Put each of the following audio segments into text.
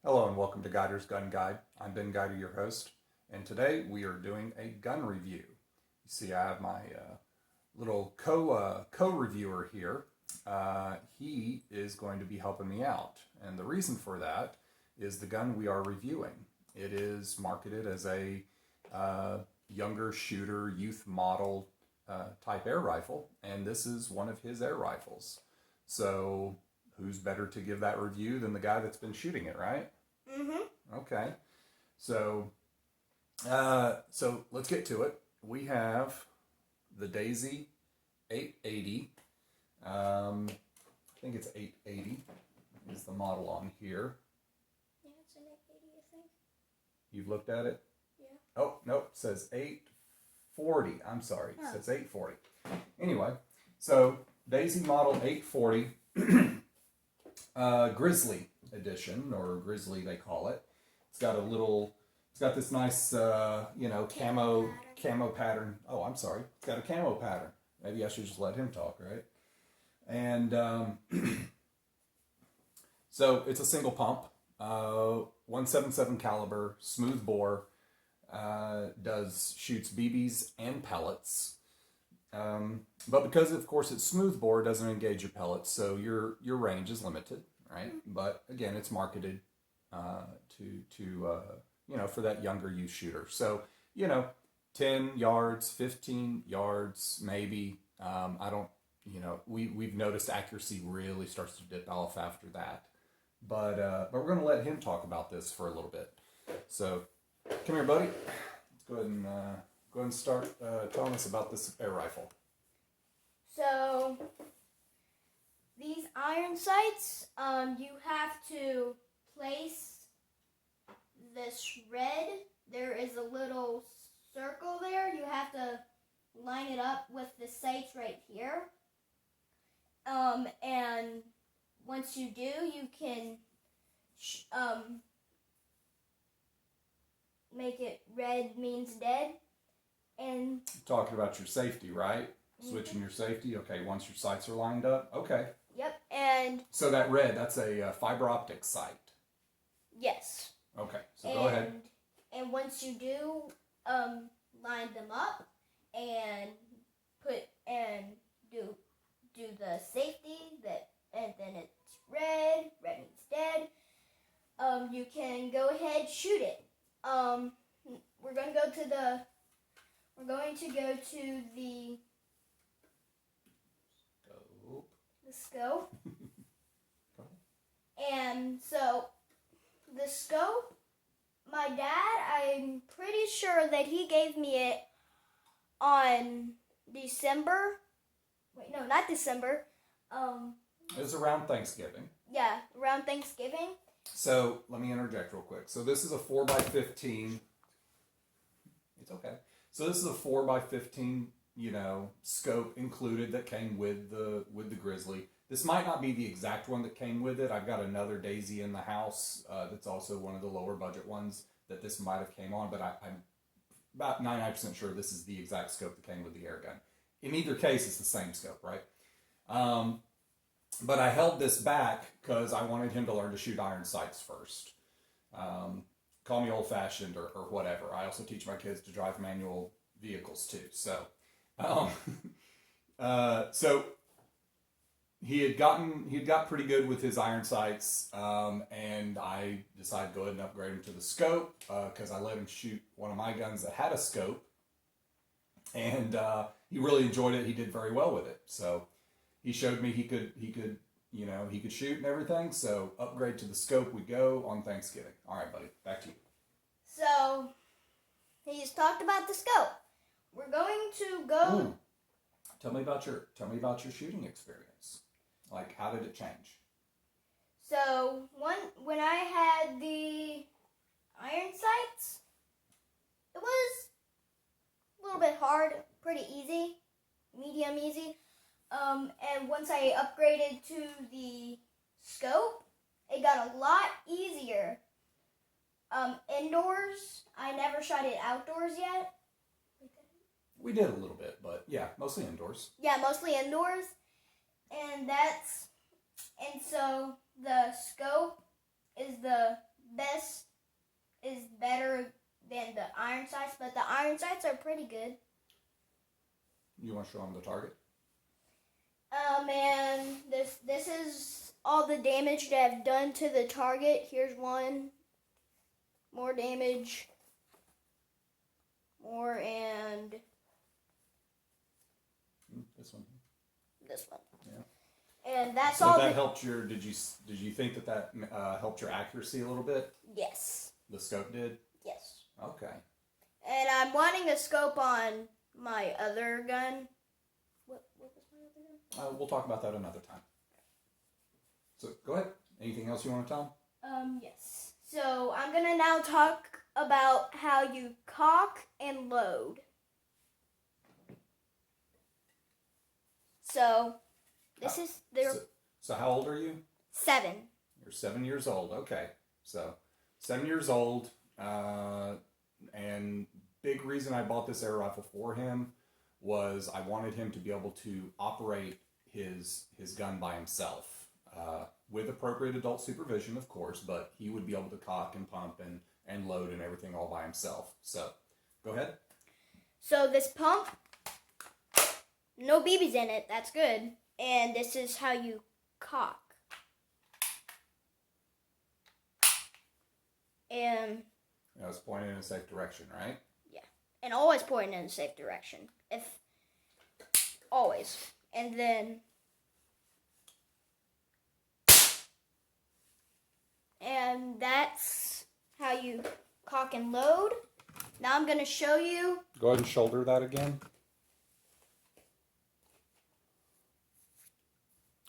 Hello and welcome to Guider's Gun Guide. I'm Ben Guider, your host, and today we are doing a gun review. You see, I have my little co-reviewer here. He is going to be helping me out, and the reason for that is the gun we are reviewing. It is marketed as a younger shooter, youth model type air rifle, and this is one of his air rifles. So who's better to give that review than the guy that's been shooting it, right? Mm-hmm. Okay. So, so let's get to it. We have the Daisy 880. I think it's 880 is the model on here. Yeah, it's an 880, I think. You've looked at it? Yeah. Oh, nope. It says 840. I'm sorry. It says 840. Anyway, so Daisy model 840. Grizzly edition, or Grizzly they call it. It's got this nice, camo pattern. Oh, I'm sorry. It's got a camo pattern. Maybe I should just let him talk, right? And so it's a single pump, 177 caliber, smooth bore, shoots BBs and pellets. But because, of course, it's smooth bore, it doesn't engage your pellets, so your range is limited, right? But again, it's marketed for that younger youth shooter. So 10 yards, 15 yards, maybe. I don't. We've noticed accuracy really starts to dip off after that. But we're going to let him talk about this for a little bit. So come here, buddy. Let's go ahead and start telling us about this air rifle. So, these iron sights, you have to place this red. There is a little circle there. You have to line it up with the sights right here. And once you do, you can make it red means dead. And talking about your safety, right? Switching your safety. Okay, once your sights are lined up. Okay. Yep, and so that red, that's a fiber optic sight. Yes. Okay, so go ahead. And once you do line them up and do the safety and then it's red means dead. You can go ahead shoot it. We're going to go to the scope. And so the scope, my dad, I'm pretty sure that he gave me it on December. Wait, no, not December. It was around Thanksgiving. Yeah, around Thanksgiving. So let me interject real quick. So this is a 4x15. It's okay. So this is a 4x15, scope included that came with the Grizzly. This might not be the exact one that came with it. I've got another Daisy in the house that's also one of the lower budget ones that this might have came on, but I'm about 99% sure this is the exact scope that came with the air gun. In either case, it's the same scope, right? But I held this back because I wanted him to learn to shoot iron sights first. Call me old-fashioned or whatever. I also teach my kids to drive manual vehicles too. So, so he had got pretty good with his iron sights, and I decided to go ahead and upgrade him to the scope because I let him shoot one of my guns that had a scope, and he really enjoyed it. He did very well with it. So he showed me he could shoot and everything. So upgrade to the scope we go on Thanksgiving. All right, buddy, back to you. So he's talked about the scope. We're going to go. Ooh. Tell me about your shooting experience. Like, how did it change? So when I had the iron sights, it was a little bit hard, pretty easy, medium easy. And once I upgraded to the scope, it got a lot easier. Indoors, I never shot it outdoors yet. We did a little bit, but yeah, mostly indoors. Yeah, mostly indoors. And so the scope is the best is better than the iron sights, but the iron sights are pretty good. You want to show them the target? And this is all the damage that I've done to the target. Here's one. More damage. More, and This one. this one. Yeah. And that's so all. That helped your. Did you think that helped your accuracy a little bit? Yes. The scope did. Yes. Okay. And I'm wanting a scope on my other gun. What was my other gun? We'll talk about that another time. So go ahead. Anything else you want to tell them? Yes. So I'm gonna now talk about how you cock and load. So this is their So how old are you? 7. You're 7 years old. Okay. So 7 years old, and big reason I bought this air rifle for him was I wanted him to be able to operate his gun by himself, with appropriate adult supervision, of course, but he would be able to cock and pump and load and everything all by himself. So, go ahead. So this pump, no BBs in it, that's good. And this is how you cock. And Now it's pointing in a safe direction, right? yeah, and always pointing in a safe direction. Always. And then that's how you cock and load. Now I'm going to show you. Go ahead and shoulder that again.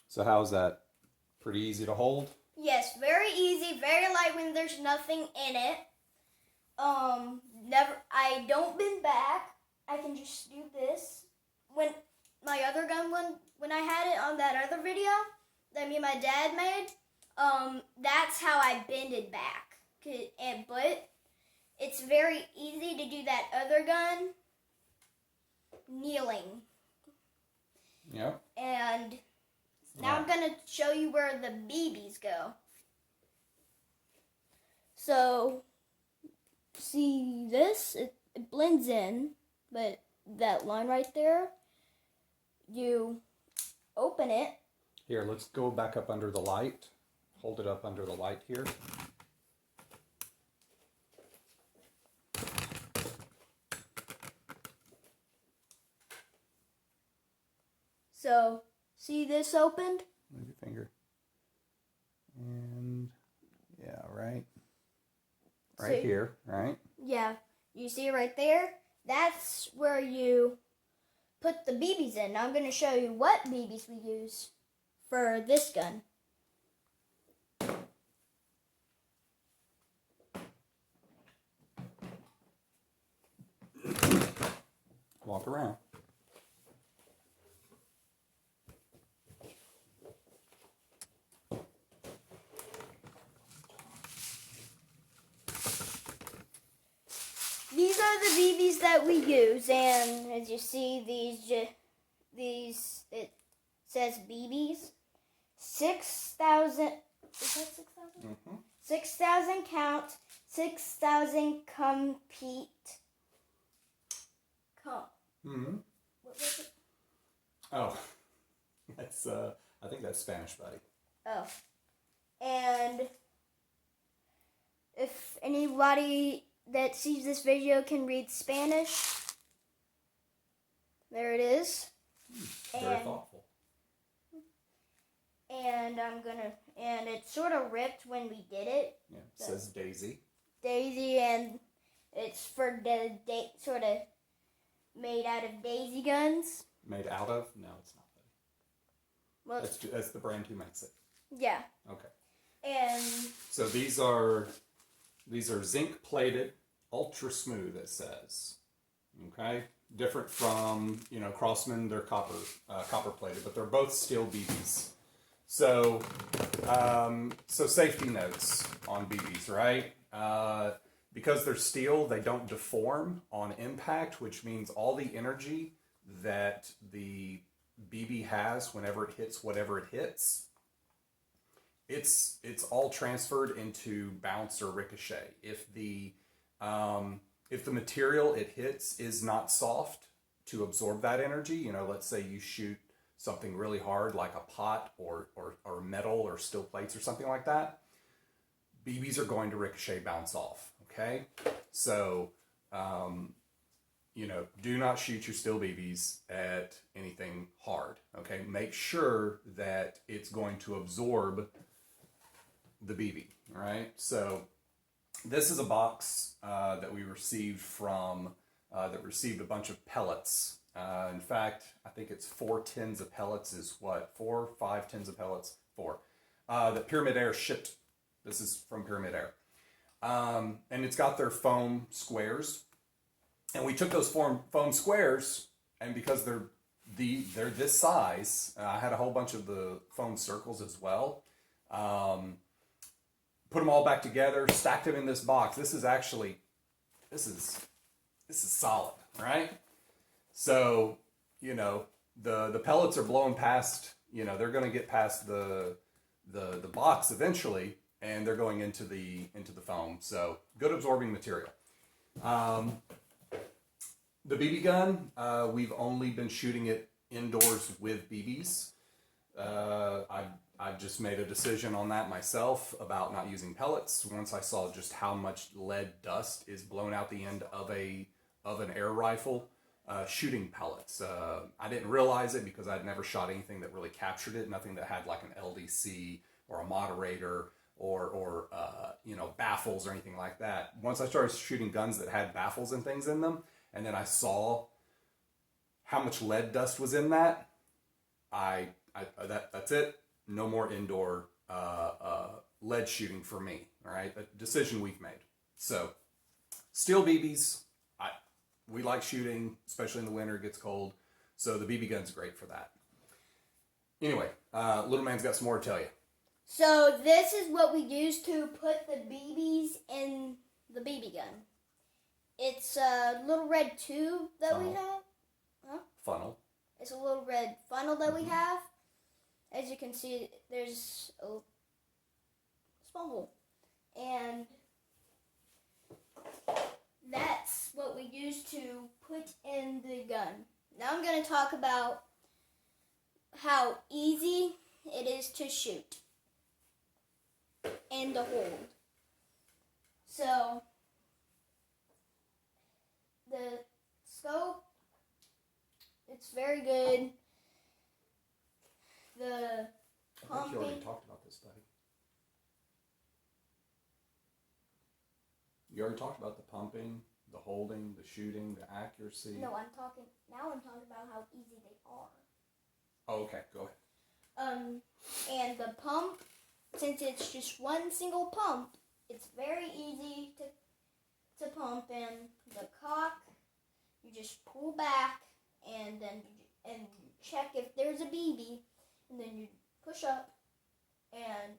So how's that? Pretty easy to hold? Yes, very easy, very light when there's nothing in it. I don't bend back. I can just do this. When my other gun, when I had it on that other video that me and my dad made, that's how I bended back. But it's very easy to do that other gun kneeling. Yep. And now I'm going to show you where the BBs go. So, see this? It blends in, but that line right there, you open it. Here, let's go back up under the light. Hold it up under the light here. So, see this opened? Move your finger. And, yeah, right here, right? Yeah, you see right there? That's where you put the BBs in. Now I'm going to show you what BBs we use for this gun. Walk around. These are the BBs that we use, and as you see, these it says BBs. 6,000. Is that 6,000? Mm-hmm. 6,000 count. 6,000 compete. Mm-hmm. What was it? Oh, that's I think that's Spanish, buddy. Oh, and if anybody that sees this video can read Spanish, there it is. Very thoughtful. And and it's sort of ripped when we did it. Yeah, it says Daisy. Daisy, and it's for the sort of made out of Daisy guns. Made out of? No, it's not, buddy. Well, That's the brand who makes it. yeah. Okay. And So these are zinc plated, ultra smooth. It says, okay, different from Crossman. They're copper plated, but they're both steel BBs. So so safety notes on BBs, right? Because they're steel, they don't deform on impact, which means all the energy that the BB has whenever it hits whatever it hits, it's all transferred into bounce or ricochet. If the material it hits is not soft to absorb that energy, you know, let's say you shoot something really hard like a pot or metal or steel plates or something like that, BBs are going to ricochet, bounce off. Okay, so you know, do not shoot your steel BBs at anything hard. Okay, make sure that it's going to absorb the BB. All right, so this is a box that we received from that received a bunch of pellets. In fact, I think it's 4 tins of pellets is what? 4, 5 tins of pellets? 4. That Pyramid Air shipped. This is from Pyramid Air. And it's got their foam squares. And we took those foam squares, and because they're this size, I had a whole bunch of the foam circles as well. Put them all back together, stacked them in this box. This is solid, right? So, you know, the pellets are blowing past, you know, they're going to get past the box eventually, and they're going into the foam. So, good absorbing material. The BB gun, we've only been shooting it indoors with BBs. I've just made a decision on that myself about not using pellets. Once I saw just how much lead dust is blown out the end of an air rifle shooting pellets. I didn't realize it because I'd never shot anything that really captured it. Nothing that had like an LDC or a moderator or you know, baffles or anything like that. Once I started shooting guns that had baffles and things in them, and then I saw how much lead dust was in that, that's it. No more indoor lead shooting for me. All right, a decision we've made. So, steel BBs, we like shooting, especially in the winter. It gets cold, so the BB gun's great for that. Anyway, little man's got some more to tell you. So this is what we use to put the BBs in the BB gun. It's a little red tube that we have. Huh? Funnel. It's a little red funnel that we have. As you can see, there's a small hole. And that's what we use to put in the gun. Now I'm going to talk about how easy it is to shoot and to hold. So, the scope, it's very good. The pumping. I think you already talked about this, buddy. You already talked about the pumping, the holding, the shooting, the accuracy. No, I'm talking about how easy they are. Oh, okay, go ahead. And the pump, since it's just one single pump, it's very easy to pump in. The cock, you just pull back and then you check if there's a BB, and then you push up, and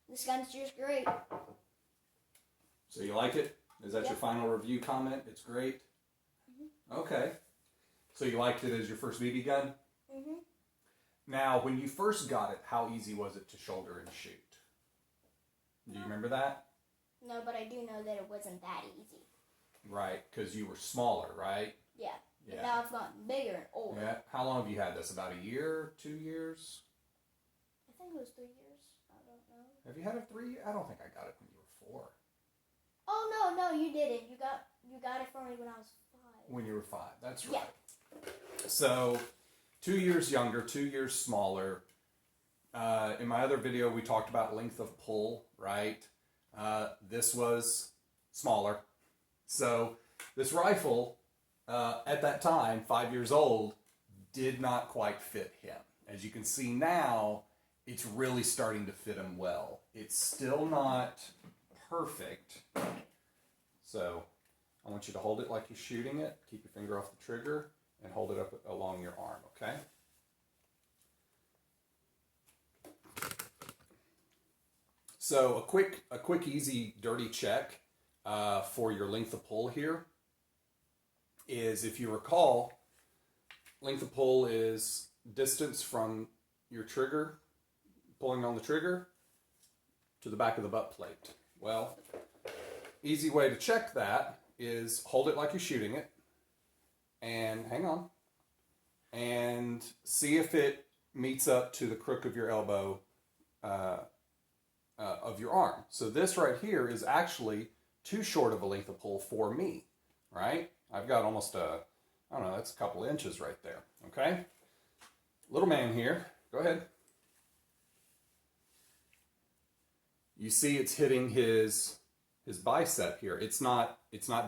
this gun's just great. So you like it? Is that your final review comment? It's great? Mm-hmm. Okay. So you liked it as your first BB gun? Mm-hmm. Now, when you first got it, how easy was it to shoulder and shoot? Do you remember that? No, but I do know that it wasn't that easy. Right, because you were smaller, right? Yeah. But now I've gotten bigger and older. Yeah. How long have you had this? About a year? 2 years? I think it was 3 years. I don't know. Have you had it 3 years? I don't think I got it when you were 4. Oh, no, you didn't. You got it for me when I was 5. When you were 5, that's right. Yeah. So, 2 years younger, 2 years smaller. In my other video, we talked about length of pull, right? This was smaller. So, this rifle, at that time, 5 years old, did not quite fit him. As you can see now, it's really starting to fit him well. It's still not perfect. So, I want you to hold it like you're shooting it. Keep your finger off the trigger and hold it up along your arm, okay? So, a quick, easy, dirty check for your length of pull here is, if you recall, length of pull is distance from your trigger pulling on the trigger to the back of the butt plate. Well, easy way to check that is hold it like you're shooting it, and hang on, and see if it meets up to the crook of your elbow of your arm. So this right here is actually too short of a length of pull for me, right? I've got almost I don't know, that's a couple inches right there, okay? Little man here, go ahead. You see it's hitting his bicep here. It's not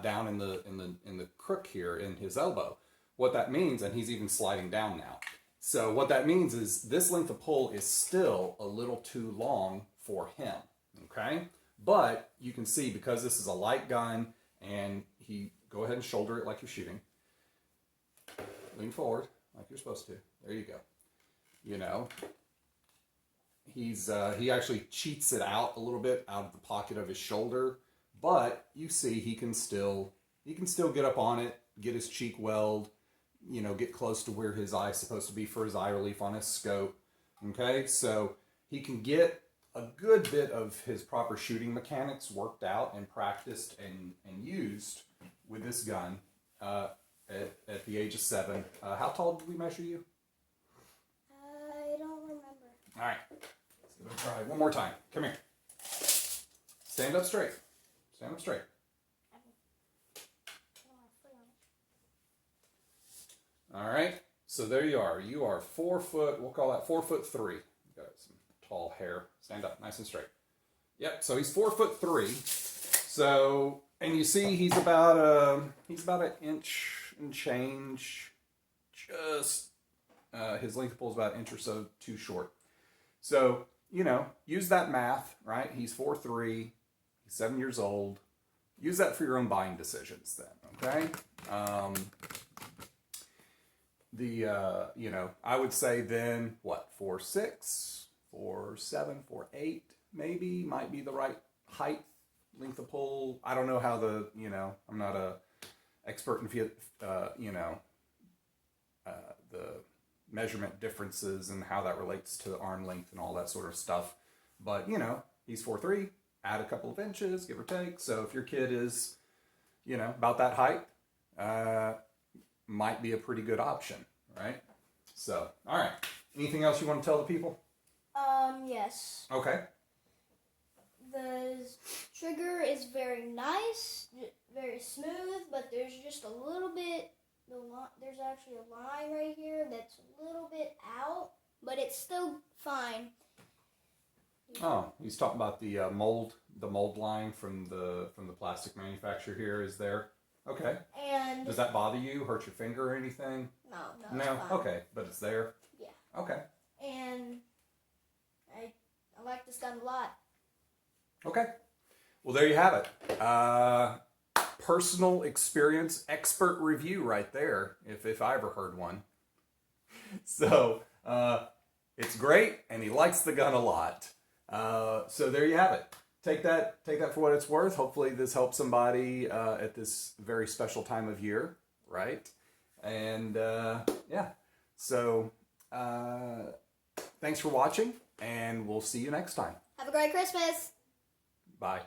down in the crook here in his elbow. What that means, and he's even sliding down now. So what that means is this length of pull is still a little too long for him, okay? But you can see because this is a light gun and go ahead and shoulder it like you're shooting. Lean forward like you're supposed to. There you go. You know, he actually cheats it out a little bit out of the pocket of his shoulder, but you see he can still get up on it, get his cheek weld, you know, get close to where his eye is supposed to be for his eye relief on his scope. Okay, so he can get a good bit of his proper shooting mechanics worked out and practiced and used with this gun at the age of 7. How tall did we measure you? I don't remember. All right, let's try one more time. Come here. Stand up straight. Stand up straight. All right, so there you are. You are 4 foot, we'll call that 4'3". Got some tall hair. Stand up, nice and straight. Yep, so he's 4'3". So, and you see he's about an inch and change. Just, his length of pull is about an inch or so too short. So, you know, use that math, right? He's 4'3", he's 7 years old. Use that for your own buying decisions then, okay? You know, I would say then, what, 4'6", 4'7", 4'8", maybe, might be the right height, length of pull. I don't know how you know, I'm not a expert in, you know, the measurement differences and how that relates to arm length and all that sort of stuff. But, you know, he's 4'3", add a couple of inches, give or take. So if your kid is, you know, about that height, might be a pretty good option, right? So, all right. Anything else you want to tell the people? Yes. Okay. The trigger is very nice, very smooth, but there's just a little bit, there's actually a line right here that's a little bit out, but it's still fine. Oh, he's talking about the mold line from the plastic manufacturer here is there. Okay. And does that bother you? Hurt your finger or anything? No. No. It's fine. Okay, but it's there. Yeah. Okay. And I like this gun a lot. Okay. Well, there you have it. Personal experience, expert review right there, if I ever heard one. So it's great, and he likes the gun a lot. So there you have it. Take that for what it's worth. Hopefully this helps somebody at this very special time of year, right? And yeah, so thanks for watching, and we'll see you next time. Have a great Christmas. Bye.